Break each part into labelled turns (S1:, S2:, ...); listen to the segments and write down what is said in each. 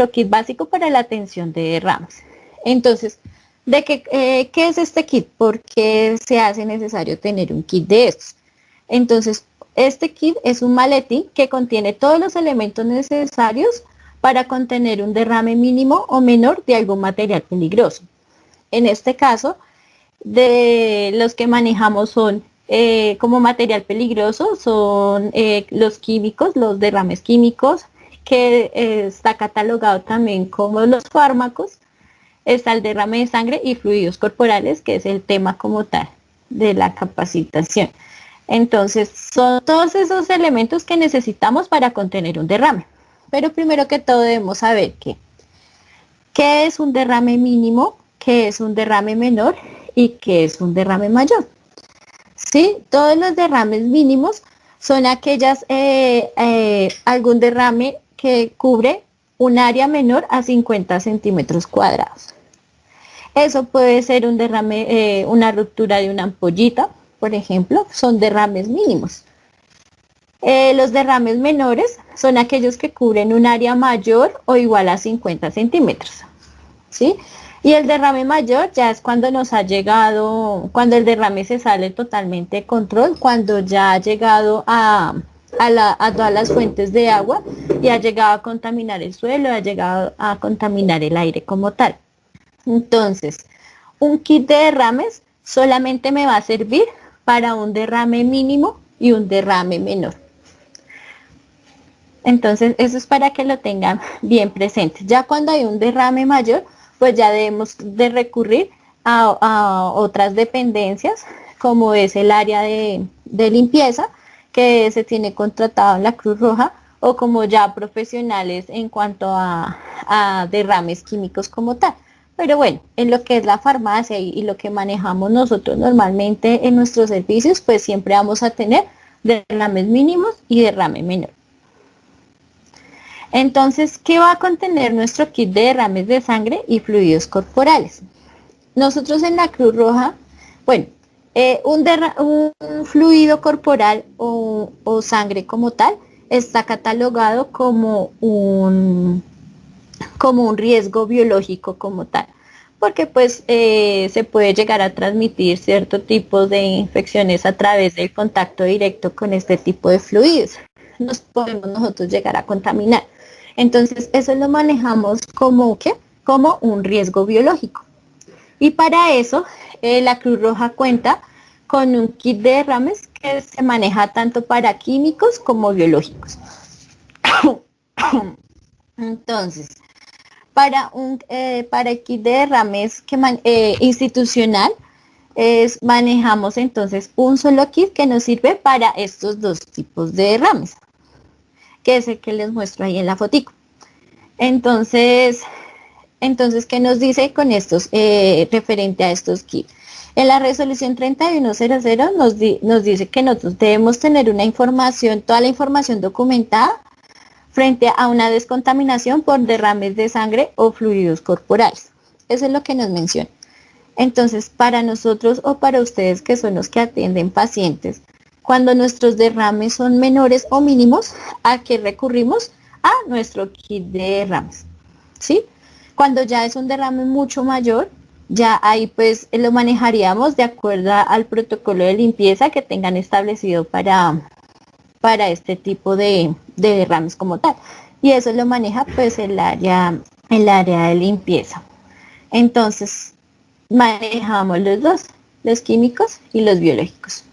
S1: kit básico para la atención de derrames. Entonces, ¿qué es este kit? ¿Por qué se hace necesario tener un kit de estos? Entonces, este kit es un maletín que contiene todos los elementos necesarios para contener un derrame mínimo o menor de algún material peligroso. En este caso, de los que manejamos son como material peligroso, son los químicos, los derrames químicos, que está catalogado también como los fármacos. Está el derrame de sangre y fluidos corporales, que es el tema como tal de la capacitación. Entonces, son todos esos elementos que necesitamos para contener un derrame. Pero primero que todo debemos saber qué es un derrame mínimo, qué es un derrame menor y qué es un derrame mayor. ¿Sí? Todos los derrames mínimos son algún derrame que cubre un área menor a 50 centímetros cuadrados. Eso puede ser un derrame, una ruptura de una ampollita, por ejemplo, son derrames mínimos. Los derrames menores son aquellos que cubren un área mayor o igual a 50 centímetros. ¿Sí? Y el derrame mayor ya es cuando nos ha llegado, cuando el derrame se sale totalmente de control, cuando ya ha llegado a todas las fuentes de agua y ha llegado a contaminar el suelo, ha llegado a contaminar el aire como tal. Entonces, un kit de derrames solamente me va a servir para un derrame mínimo y un derrame menor. Entonces, eso es para que lo tengan bien presente. Ya cuando hay un derrame mayor, pues ya debemos de recurrir a otras dependencias, como es el área de limpieza, que se tiene contratado en la Cruz Roja, o como ya profesionales en cuanto a derrames químicos como tal. Pero bueno, en lo que es la farmacia y lo que manejamos nosotros normalmente en nuestros servicios, pues siempre vamos a tener derrames mínimos y derrame menor. Entonces, ¿qué va a contener nuestro kit de derrames de sangre y fluidos corporales? Nosotros en la Cruz Roja, bueno, un fluido corporal o sangre como tal está catalogado como un riesgo biológico como tal, porque pues se puede llegar a transmitir ciertos tipos de infecciones a través del contacto directo con este tipo de fluidos. Nos podemos nosotros llegar a contaminar. Entonces, eso lo manejamos como un riesgo biológico. Y para eso, la Cruz Roja cuenta con un kit de derrames que se maneja tanto para químicos como biológicos. Entonces, para el kit de derrames institucional, manejamos entonces un solo kit que nos sirve para estos dos tipos de derrames, que es el que les muestro ahí en la fotico. Entonces, ¿qué nos dice con estos, referente a estos kits? En la resolución 3100 nos dice que nosotros debemos tener toda la información documentada frente a una descontaminación por derrames de sangre o fluidos corporales. Eso es lo que nos menciona. Entonces, para nosotros o para ustedes que son los que atienden pacientes, cuando nuestros derrames son menores o mínimos, ¿a qué recurrimos? A nuestro kit de derrames, ¿sí? Cuando ya es un derrame mucho mayor, ya ahí pues lo manejaríamos de acuerdo al protocolo de limpieza que tengan establecido para este tipo de derrames como tal. Y eso lo maneja pues el área de limpieza. Entonces, manejamos los dos, los químicos y los biológicos.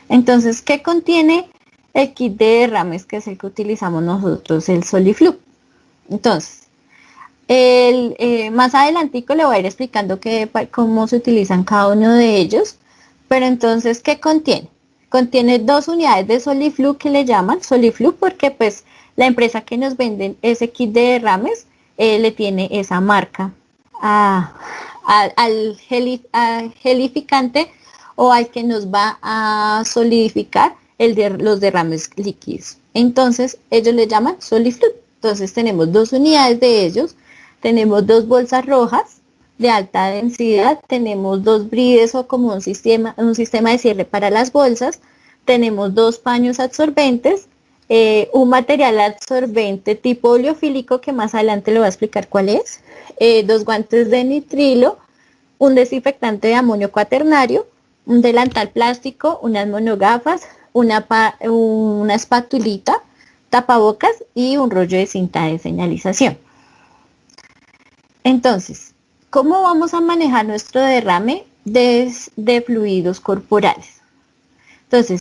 S1: Entonces, ¿qué contiene el kit de derrames, que es el que utilizamos nosotros, el Soliflux? Entonces, más adelantico le voy a ir explicando cómo se utilizan cada uno de ellos. Pero entonces, ¿qué contiene? Contiene 2 unidades de Soliflux, que le llaman Soliflux porque pues la empresa que nos venden ese kit de derrames le tiene esa marca al gelificante o al que nos va a solidificar los derrames líquidos. Entonces ellos le llaman Soliflux. Entonces tenemos 2 unidades de ellos, tenemos 2 bolsas rojas de alta densidad, tenemos 2 brides o como un sistema de cierre para las bolsas, tenemos 2 paños absorbentes, un material absorbente tipo oleofílico, que más adelante le voy a explicar cuál es, 2 guantes de nitrilo, un desinfectante de amonio cuaternario, un delantal plástico, unas monogafas, una espatulita, tapabocas y un rollo de cinta de señalización. Entonces, ¿cómo vamos a manejar nuestro derrame de fluidos corporales? Entonces,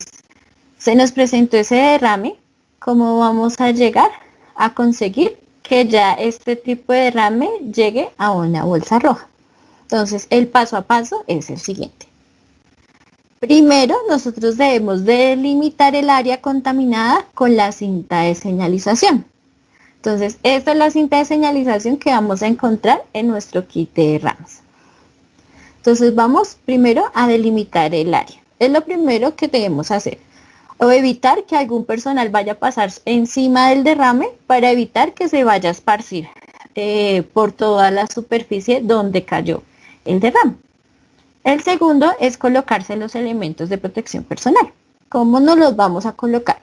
S1: se nos presentó ese derrame, ¿cómo vamos a llegar a conseguir que ya este tipo de derrame llegue a una bolsa roja? Entonces, el paso a paso es el siguiente. Primero, nosotros debemos delimitar el área contaminada con la cinta de señalización. Entonces, esta es la cinta de señalización que vamos a encontrar en nuestro kit de derrames. Entonces, vamos primero a delimitar el área. Es lo primero que debemos hacer. O evitar que algún personal vaya a pasar encima del derrame para evitar que se vaya a esparcir por toda la superficie donde cayó el derrame. El segundo es colocarse los elementos de protección personal. ¿Cómo nos los vamos a colocar?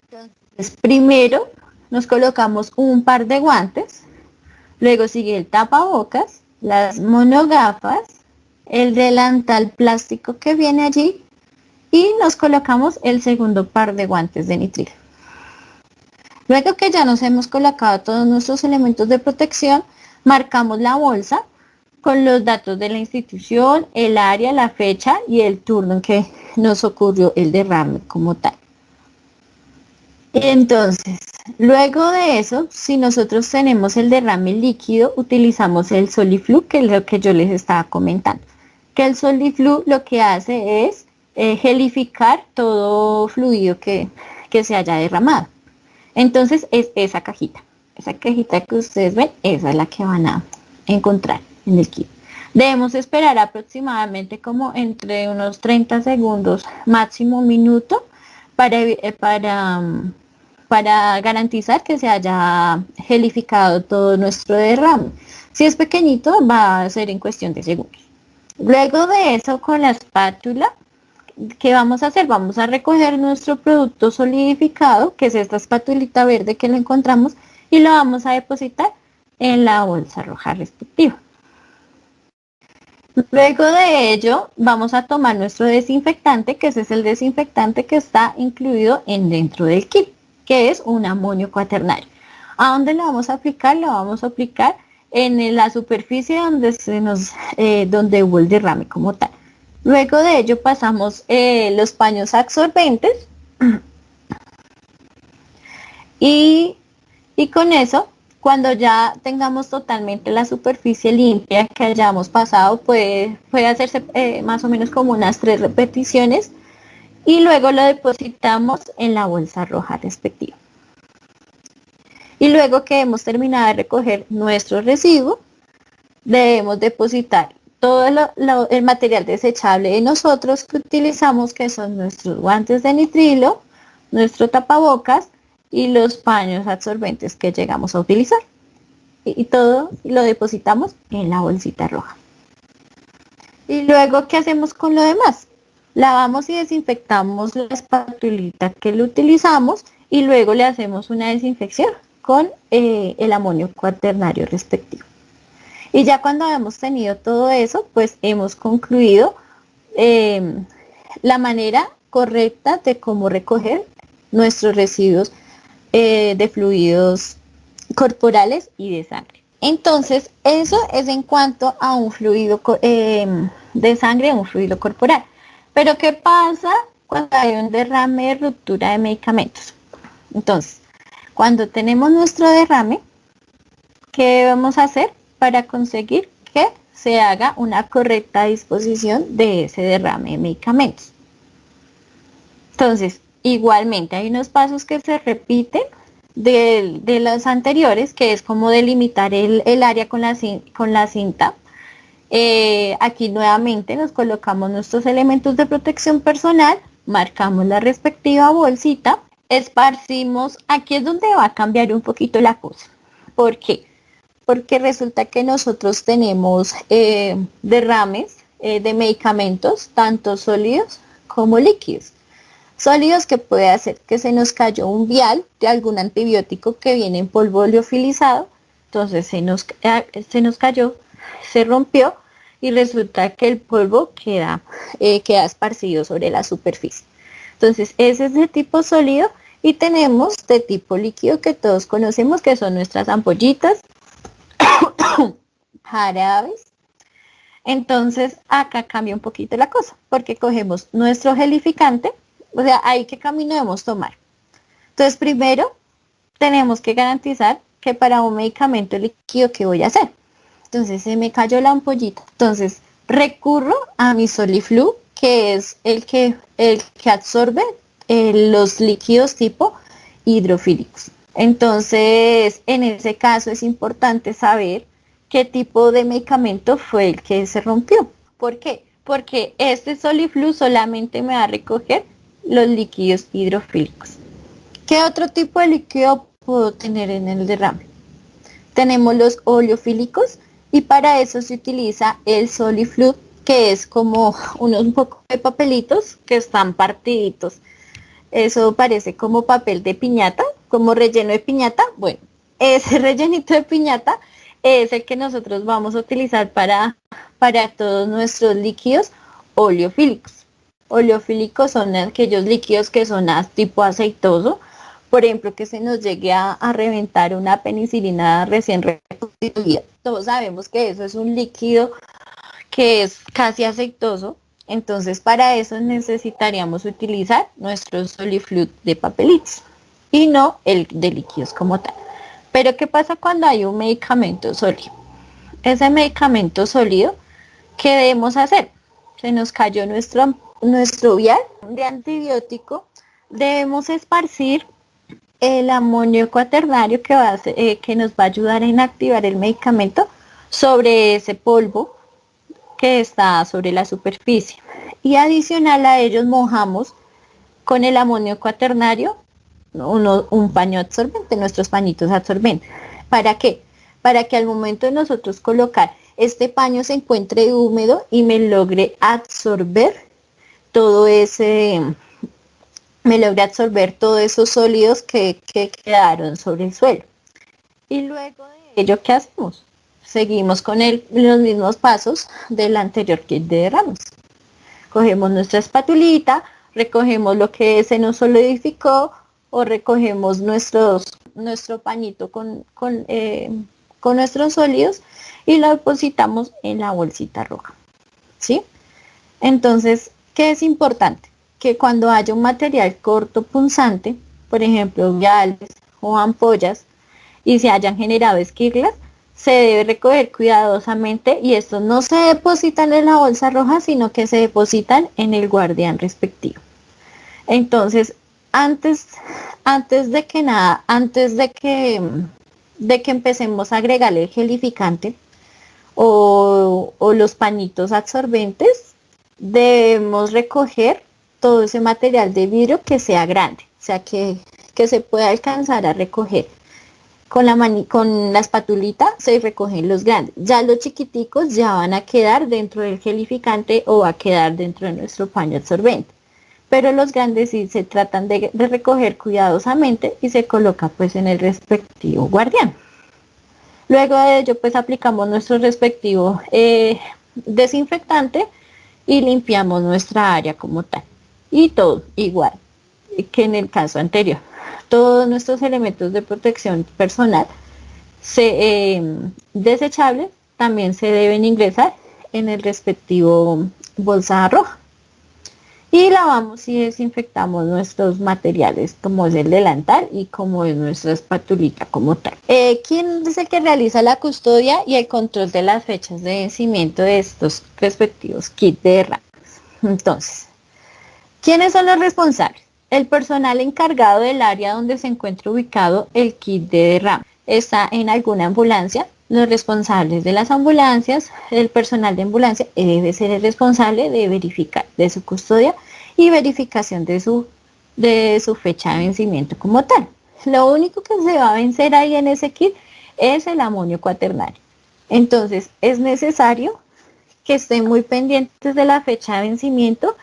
S1: Entonces, primero nos colocamos un par de guantes, luego sigue el tapabocas, las monogafas, el delantal plástico que viene allí y nos colocamos el segundo par de guantes de nitrilo. Luego que ya nos hemos colocado todos nuestros elementos de protección, marcamos la bolsa con los datos de la institución, el área, la fecha y el turno en que nos ocurrió el derrame como tal. Entonces, luego de eso, si nosotros tenemos el derrame líquido, utilizamos el Soliflu, que es lo que yo les estaba comentando. Que el Soliflu lo que hace es gelificar todo fluido que se haya derramado. Entonces, es esa cajita que ustedes ven, esa es la que van a encontrar en el kit. Debemos esperar aproximadamente como entre unos 30 segundos, máximo un minuto, para garantizar que se haya gelificado todo nuestro derrame. Si es pequeñito, va a ser en cuestión de segundos. Luego de eso, con la espátula, ¿qué vamos a hacer? Vamos a recoger nuestro producto solidificado, que es esta espatulita verde que lo encontramos, y lo vamos a depositar en la bolsa roja respectiva. Luego de ello, vamos a tomar nuestro desinfectante, que ese es el desinfectante que está incluido dentro del kit, que es un amonio cuaternario. ¿A dónde lo vamos a aplicar? Lo vamos a aplicar en la superficie donde hubo el derrame como tal. Luego de ello pasamos los paños absorbentes y con eso, cuando ya tengamos totalmente la superficie limpia que hayamos pasado, puede hacerse más o menos como unas 3 repeticiones y luego lo depositamos en la bolsa roja respectiva. Y luego que hemos terminado de recoger nuestro residuo, debemos depositar todo el material desechable de nosotros que utilizamos, que son nuestros guantes de nitrilo, nuestro tapabocas y los paños absorbentes que llegamos a utilizar. Y todo lo depositamos en la bolsita roja. Y luego, ¿qué hacemos con lo demás? Lavamos y desinfectamos la espatulita que lo utilizamos y luego le hacemos una desinfección con el amonio cuaternario respectivo. Y ya cuando hemos tenido todo eso, pues hemos concluido la manera correcta de cómo recoger nuestros residuos de fluidos corporales y de sangre. Entonces, eso es en cuanto a un fluido de sangre, un fluido corporal. Pero, ¿qué pasa cuando hay un derrame de ruptura de medicamentos? Entonces, cuando tenemos nuestro derrame, ¿qué vamos a hacer para conseguir que se haga una correcta disposición de ese derrame de medicamentos? Entonces, igualmente hay unos pasos que se repiten de los anteriores, que es como delimitar el área con la cinta. Aquí nuevamente nos colocamos nuestros elementos de protección personal, marcamos la respectiva bolsita, esparcimos. Aquí es donde va a cambiar un poquito la cosa. ¿Por qué? Porque resulta que nosotros tenemos derrames de medicamentos, tanto sólidos como líquidos. Sólidos que puede hacer que se nos cayó un vial de algún antibiótico que viene en polvo oleofilizado, entonces se nos cayó, se rompió y resulta que el polvo queda esparcido sobre la superficie. Entonces ese es de tipo sólido y tenemos de tipo líquido que todos conocemos que son nuestras ampollitas, jarabes. Entonces acá cambia un poquito la cosa porque cogemos nuestro gelificante, o sea, ahí qué camino debemos tomar. Entonces primero tenemos que garantizar que para un medicamento líquido, ¿qué voy a hacer? Entonces se me cayó la ampollita. Entonces recurro a mi Soliflu, que es el que absorbe los líquidos tipo hidrofílicos. Entonces, en ese caso es importante saber qué tipo de medicamento fue el que se rompió. ¿Por qué? Porque este Soliflu solamente me va a recoger los líquidos hidrofílicos. ¿Qué otro tipo de líquido puedo tener en el derrame? Tenemos los oleofílicos y para eso se utiliza el Soliflu, que es como un poco de papelitos que están partiditos. Eso parece como papel de piñata, como relleno de piñata. Bueno, ese rellenito de piñata es el que nosotros vamos a utilizar para todos nuestros líquidos oleofílicos. Oleofílicos son aquellos líquidos que son tipo aceitoso, por ejemplo, que se nos llegue a reventar una penicilina recién reconstituida. Todos sabemos que eso es un líquido que es casi aceitoso, entonces para eso necesitaríamos utilizar nuestro Soliflu de papelitos y no el de líquidos como tal. Pero ¿qué pasa cuando hay un medicamento sólido? Ese medicamento sólido, ¿qué debemos hacer? Se nos cayó nuestro vial de antibiótico, debemos esparcir el amonio cuaternario que nos va a ayudar a inactivar el medicamento sobre ese polvo que está sobre la superficie. Y adicional a ellos mojamos con el amonio cuaternario un paño absorbente, nuestros pañitos absorbentes. ¿Para qué? Para que al momento de nosotros colocar este paño se encuentre húmedo y me logre absorber todo ese, me logre absorber todos esos sólidos que quedaron sobre el suelo. Y luego de ello, ¿qué hacemos? Seguimos con los mismos pasos del anterior kit de derrames. Cogemos nuestra espatulita, recogemos lo que se nos solidificó o recogemos nuestro pañito con nuestros sólidos y lo depositamos en la bolsita roja. ¿Sí? Entonces, ¿qué es importante? Que cuando haya un material corto punzante, por ejemplo, viales o ampollas, y se hayan generado esquirlas, se debe recoger cuidadosamente y estos no se depositan en la bolsa roja, sino que se depositan en el guardián respectivo. Entonces, antes de que nada, antes de que empecemos a agregarle el gelificante o los pañitos absorbentes, debemos recoger todo ese material de vidrio que sea grande, o sea, que se pueda alcanzar a recoger. Con la espatulita se recogen los grandes. Ya los chiquiticos ya van a quedar dentro del gelificante o va a quedar dentro de nuestro paño absorbente. Pero los grandes sí se tratan de recoger cuidadosamente y se coloca pues en el respectivo guardián. Luego de ello pues aplicamos nuestro respectivo desinfectante y limpiamos nuestra área como tal. Y todo igual que en el caso anterior. Todos nuestros elementos de protección personal desechables también se deben ingresar en el respectivo bolsa roja. Y lavamos y desinfectamos nuestros materiales como es el delantal y como es nuestra espatulita como tal. ¿Quién es el que realiza la custodia y el control de las fechas de vencimiento de estos respectivos kits de derrames? Entonces, ¿quiénes son los responsables? El personal encargado del área donde se encuentra ubicado el kit de derrame. Está en alguna ambulancia. Los responsables de las ambulancias, el personal de ambulancia debe ser el responsable de verificar de su custodia y verificación de su fecha de vencimiento como tal. Lo único que se va a vencer ahí en ese kit es el amonio cuaternario. Entonces es necesario que estén muy pendientes de la fecha de vencimiento